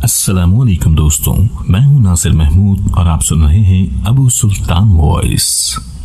السلام علیکم دوستوں، میں ہوں ناصر محمود اور آپ سن رہے ہیں ابو سلطان وائس۔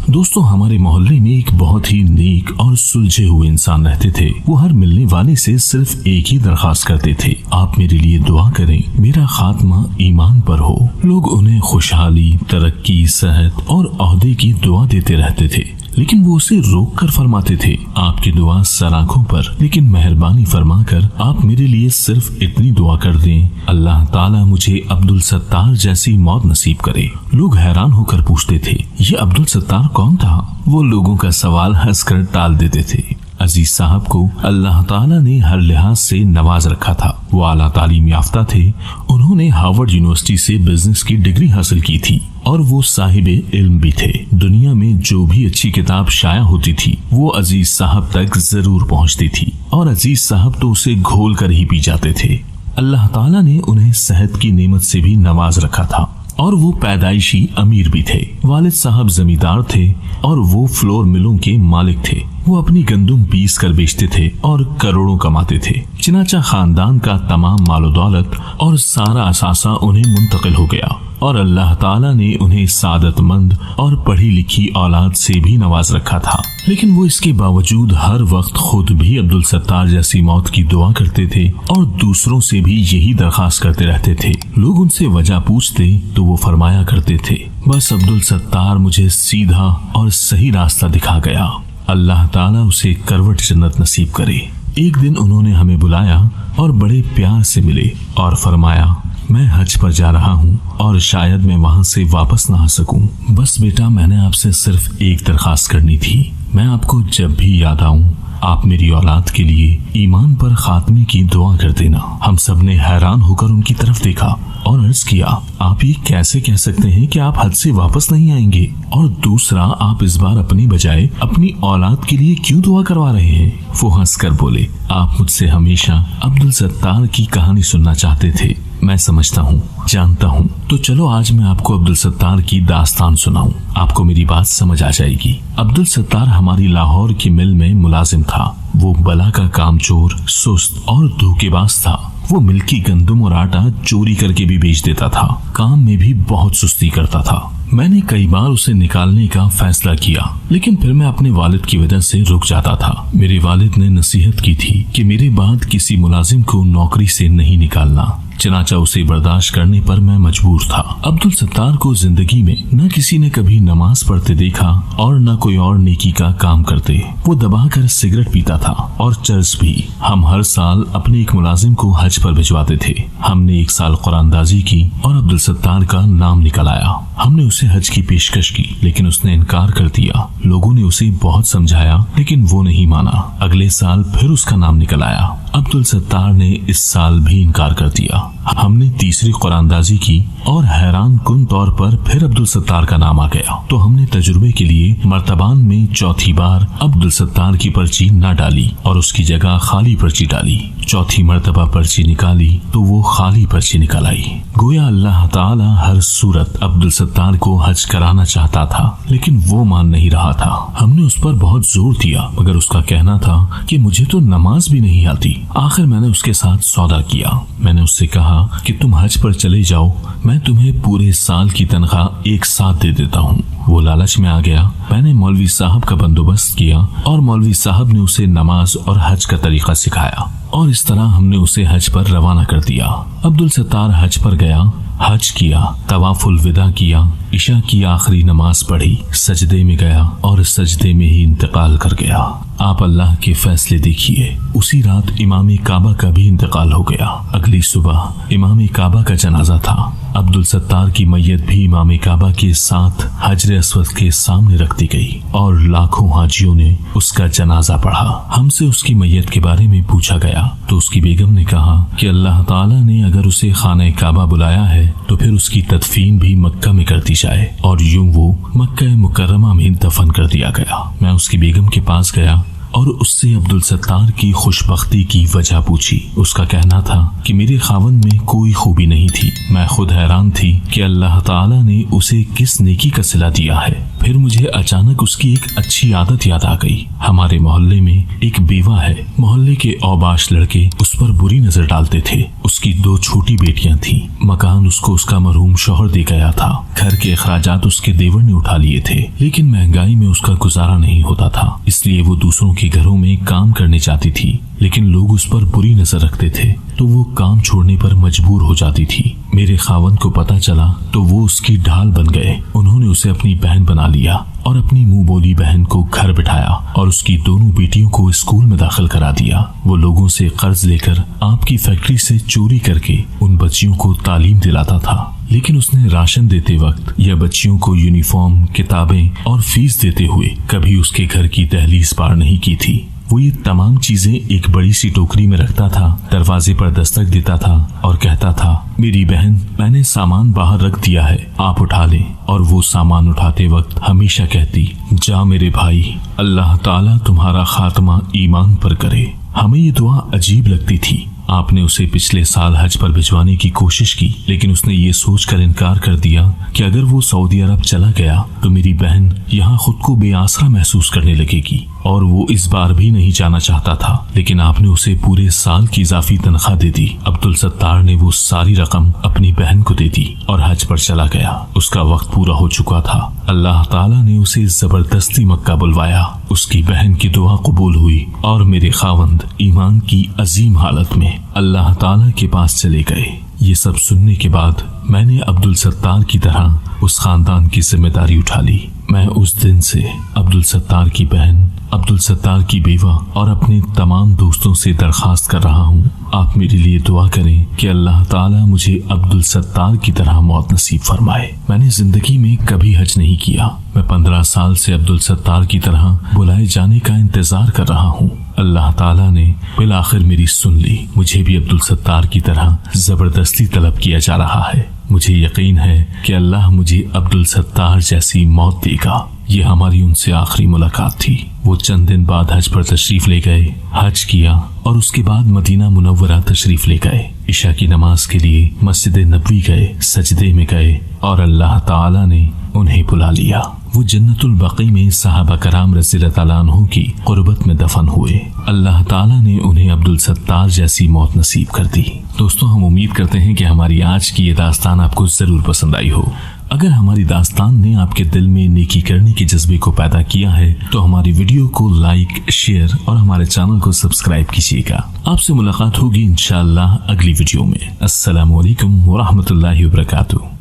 دوستوں، ہمارے محلے میں ایک بہت ہی نیک اور سلجھے ہوئے انسان رہتے تھے۔ وہ ہر ملنے والے سے صرف ایک ہی درخواست کرتے تھے، آپ میرے لیے دعا کریں، میرا خاتمہ ایمان پر ہو۔ لوگ انہیں خوشحالی، ترقی، صحت اور عہدے کی دعا دیتے رہتے تھے، لیکن وہ اسے روک کر فرماتے تھے، آپ کی دعا سر آنکھوں پر، لیکن مہربانی فرما کر آپ میرے لیے صرف اتنی دعا کر دیں، اللہ تعالیٰ مجھے عبدالستار جیسی موت نصیب کرے۔ لوگ حیران ہو کر پوچھتے تھے، یہ عبدالستار کون تھا؟ وہ لوگوں کا سوال ہنس کر ٹال دیتے تھے۔ عزیز صاحب کو اللہ تعالیٰ نے ہر لحاظ سے نواز رکھا تھا۔ وہ اعلیٰ تعلیم یافتہ تھے، انہوں نے ہارورڈ یونیورسٹی سے بزنس کی ڈگری حاصل کی تھی اور وہ صاحب علم بھی تھے۔ دنیا میں جو بھی اچھی کتاب شائع ہوتی تھی وہ عزیز صاحب تک ضرور پہنچتی تھی، اور عزیز صاحب تو اسے گھول کر ہی پی جاتے تھے۔ اللہ تعالیٰ نے انہیں صحت کی نعمت سے بھی نواز رکھا تھا، اور وہ پیدائشی امیر بھی تھے۔ والد صاحب زمیندار تھے اور وہ فلور ملوں کے مالک تھے۔ وہ اپنی گندم پیس کر بیچتے تھے اور کروڑوں کماتے تھے۔ چنانچہ خاندان کا تمام مال و دولت اور سارا اثاثہ انہیں منتقل ہو گیا، اور اللہ تعالیٰ نے انہیں سعادت مند اور پڑھی لکھی اولاد سے بھی نواز رکھا تھا۔ لیکن وہ اس کے باوجود ہر وقت خود بھی عبدالستار جیسی موت کی دعا کرتے تھے اور دوسروں سے بھی یہی درخواست کرتے رہتے تھے۔ لوگ ان سے وجہ پوچھتے تو وہ فرمایا کرتے تھے، بس عبدالستار مجھے سیدھا اور صحیح راستہ دکھا گیا، اللہ تعالیٰ اسے کروٹ جنت نصیب کرے۔ ایک دن انہوں نے ہمیں بلایا اور بڑے پیار سے ملے اور فرمایا، میں حج پر جا رہا ہوں اور شاید میں وہاں سے واپس نہ آ سکوں۔ بس بیٹا، میں نے آپ سے صرف ایک درخواست کرنی تھی، میں آپ کو جب بھی یاد آؤں آپ میری اولاد کے لیے ایمان پر خاتمے کی دعا کر دینا۔ ہم سب نے حیران ہو کر ان کی طرف دیکھا اور عرض کیا، آپ یہ کیسے کہہ سکتے ہیں کہ آپ حج سے واپس نہیں آئیں گے؟ اور دوسرا، آپ اس بار اپنی بجائے اپنی اولاد کے لیے کیوں دعا کروا رہے ہیں؟ وہ ہنس کر بولے، آپ مجھ سے ہمیشہ عبدالستار کی کہانی سننا چاہتے تھے، میں سمجھتا ہوں، جانتا ہوں، تو چلو آج میں آپ کو عبدالستار کی داستان سناؤں، آپ کو میری بات سمجھ آ جائے گی۔ عبدالستار ہماری لاہور کی مل میں ملازم تھا۔ وہ بلا کا کام چور، سست اور دھوکے باز تھا۔ وہ مل کی گندم اور آٹا چوری کر کے بھی بیچ دیتا تھا، کام میں بھی بہت سستی کرتا تھا۔ میں نے کئی بار اسے نکالنے کا فیصلہ کیا، لیکن پھر میں اپنے والد کی وجہ سے رک جاتا تھا۔ میرے والد نے نصیحت کی تھی کہ میرے بعد کسی ملازم کو نوکری سے نہیں نکالنا، چنانچہ اسے برداشت کرنے پر میں مجبور تھا۔ عبدالستار کو زندگی میں نہ کسی نے کبھی نماز پڑھتے دیکھا اور نہ کوئی اور نیکی کا کام کرتے۔ وہ دبا کر سگریٹ پیتا تھا اور چرس بھی۔ ہم ہر سال اپنے ایک ملازم کو حج پر بھجواتے تھے۔ ہم نے ایک سال قرآن دازی کی اور عبدالستار کا نام نکل آیا۔ ہم نے اسے حج کی پیشکش کی، لیکن اس نے انکار کر دیا۔ لوگوں نے اسے بہت سمجھایا، لیکن وہ نہیں مانا۔ اگلے سال پھر اس کا نام نکل آیا۔ عبدالستار نے اس سال بھی انکار کر دیا۔ ہم نے تیسری قرآن دازی کی اور حیران کن طور پر پھر عبدالستار کا نام آ گیا، تو ہم نے تجربے کے لیے مرتبان میں چوتھی بار عبدالستار کی پرچی نہ ڈالی اور اس کی جگہ خالی پرچی ڈالی۔ چوتھی مرتبہ پرچی نکالی تو وہ خالی پرچی نکال آئی۔ گویا اللہ تعالی ہر صورت عبدالستار کو حج کرانا چاہتا تھا، لیکن وہ مان نہیں رہا تھا۔ ہم نے اس پر بہت زور دیا، مگر اس کا کہنا تھا کہ مجھے تو نماز بھی نہیں آتی۔ آخر میں نے اس کے ساتھ سودا کیا۔ میں نے اس سے کہا کہ تم حج پر چلے جاؤ، میں تمہیں پورے سال کی تنخواہ ایک ساتھ دے دیتا ہوں۔ وہ لالچ میں آ گیا۔ میں نے مولوی صاحب کا بندوبست کیا اور مولوی صاحب نے اسے نماز اور حج کا طریقہ سکھایا، اور اس طرح ہم نے اسے حج پر روانہ کر دیا۔ عبدالستار حج پر گیا، حج کیا، طواف الوداع کیا، عشاء کی آخری نماز پڑھی، سجدے میں گیا اور سجدے میں ہی انتقال کر گیا۔ آپ اللہ کے فیصلے دیکھیے، اسی رات امام کعبہ کا بھی انتقال ہو گیا۔ اگلی صبح امام کعبہ کا جنازہ تھا۔ عبدالستار کی میت بھی امام کعبہ کے ساتھ حجر اسود کے سامنے رکھ دی گئی اور لاکھوں حاجیوں نے اس کا جنازہ پڑھا۔ ہم سے اس کی میت کے بارے میں پوچھا گیا تو اس کی بیگم نے کہا کہ اللہ تعالیٰ نے اگر اسے خانہ کعبہ بلایا ہے تو پھر اس کی تدفین بھی مکہ میں کر دی جائے، اور یوں وہ مکہ مکرمہ میں دفن کر دیا گیا۔ میں اس کی بیگم کے پاس گیا اور اس سے عبدالستار کی خوشبختی کی وجہ پوچھی۔ اس کا کہنا تھا کہ میرے خاوند میں کوئی خوبی نہیں تھی۔ میں خود حیران تھی کہ اللہ تعالیٰ نے اسے کس نیکی کا صلہ دیا ہے۔ پھر مجھے اچانک اس کی ایک اچھی عادت یاد آ گئی۔ ہمارے محلے میں ایک بیوہ ہے۔ محلے کے اوباش لڑکے اس پر بری نظر ڈالتے تھے۔ اس کی 2 چھوٹی بیٹیاں تھیں۔ مکان اس کو اس کا مرحوم شوہر دے گیا تھا۔ گھر کے اخراجات اس کے دیور نے اٹھا لیے تھے، لیکن مہنگائی میں اس کا گزارا نہیں ہوتا تھا، اس لیے وہ دوسروں کے گھروں میں کام کرنے جاتی تھی، لیکن لوگ اس پر بری نظر رکھتے تھے تو وہ کام چھوڑنے پر مجبور ہو جاتی تھی۔ میرے خاوند کو پتہ چلا تو وہ اس کی ڈھال بن گئے۔ انہوں نے اسے اپنی بہن بنا لیا اور اپنی منہ بولی بہن کو گھر بٹھایا اور اس کی دونوں بیٹیوں کو اسکول میں داخل کرا دیا۔ وہ لوگوں سے قرض لے کر آپ کی فیکٹری سے چوری کر کے ان بچیوں کو تعلیم دلاتا تھا، لیکن اس نے راشن دیتے وقت یا بچیوں کو یونیفارم، کتابیں اور فیس دیتے ہوئے کبھی اس کے گھر کی دہلیز پار نہیں کی تھی۔ وہ یہ تمام چیزیں ایک بڑی سی ٹوکری میں رکھتا تھا، دروازے پر دستک دیتا تھا اور کہتا تھا، میری بہن، میں نے سامان باہر رکھ دیا ہے، آپ اٹھا لیں۔ اور وہ سامان اٹھاتے وقت ہمیشہ کہتی، جا میرے بھائی، اللہ تعالیٰ تمہارا خاتمہ ایمان پر کرے۔ ہمیں یہ دعا عجیب لگتی تھی۔ آپ نے اسے پچھلے سال حج پر بھجوانے کی کوشش کی، لیکن اس نے یہ سوچ کر انکار کر دیا کہ اگر وہ سعودی عرب چلا گیا تو میری بہن یہاں خود کو بے آسرا محسوس کرنے لگے گی، اور وہ اس بار بھی نہیں جانا چاہتا تھا، لیکن آپ نے اسے پورے سال کی اضافی تنخواہ دے دی۔ عبدالستار نے وہ ساری رقم اپنی بہن کو دے دی اور حج پر چلا گیا۔ اس کا وقت پورا ہو چکا تھا۔ اللہ تعالیٰ نے اسے زبردستی مکہ بلوایا۔ اس کی بہن کی دعا قبول ہوئی اور میرے خاوند ایمان کی عظیم حالت میں اللہ تعالیٰ کے پاس چلے گئے۔ یہ سب سننے کے بعد میں نے عبدالستار کی طرح اس خاندان کی ذمہ داری اٹھا لی۔ میں اس دن سے عبدالستار کی بہن، عبدالستار کی بیوہ اور اپنے تمام دوستوں سے درخواست کر رہا ہوں، آپ میرے لیے دعا کریں کہ اللہ تعالیٰ مجھے عبدالستار کی طرح موت نصیب فرمائے۔ میں نے زندگی میں کبھی حج نہیں کیا۔ میں 15 سال سے عبدالستار کی طرح بلائے جانے کا انتظار کر رہا ہوں۔ اللہ تعالیٰ نے بالآخر میری سن لی۔ مجھے بھی عبدالستار کی طرح زبردستی طلب کیا جا رہا ہے۔ مجھے یقین ہے کہ اللہ مجھے عبدالستار جیسی موت دے گا۔ یہ ہماری ان سے آخری ملاقات تھی۔ وہ چند دن بعد حج پر تشریف لے گئے، حج کیا اور اس کے بعد مدینہ منورہ تشریف لے گئے۔ عشاء کی نماز کے لیے مسجد نبوی گئے، سجدے میں گئے اور اللہ تعالیٰ نے انہیں بلا لیا۔ وہ جنت البقیع میں صحابہ کرام رضی اللہ تعالیٰ عنہ کی قربت میں دفن ہوئے۔ اللہ تعالیٰ نے انہیں عبدالستار جیسی موت نصیب کر دی۔ دوستوں، ہم امید کرتے ہیں کہ ہماری آج کی یہ داستان آپ کو ضرور پسند آئی ہو۔ اگر ہماری داستان نے آپ کے دل میں نیکی کرنے کے جذبے کو پیدا کیا ہے تو ہماری ویڈیو کو لائک، شیئر اور ہمارے چینل کو سبسکرائب کیجیے گا۔ آپ سے ملاقات ہوگی انشاءاللہ اگلی ویڈیو میں۔ السلام علیکم ورحمۃ اللہ وبرکاتہ۔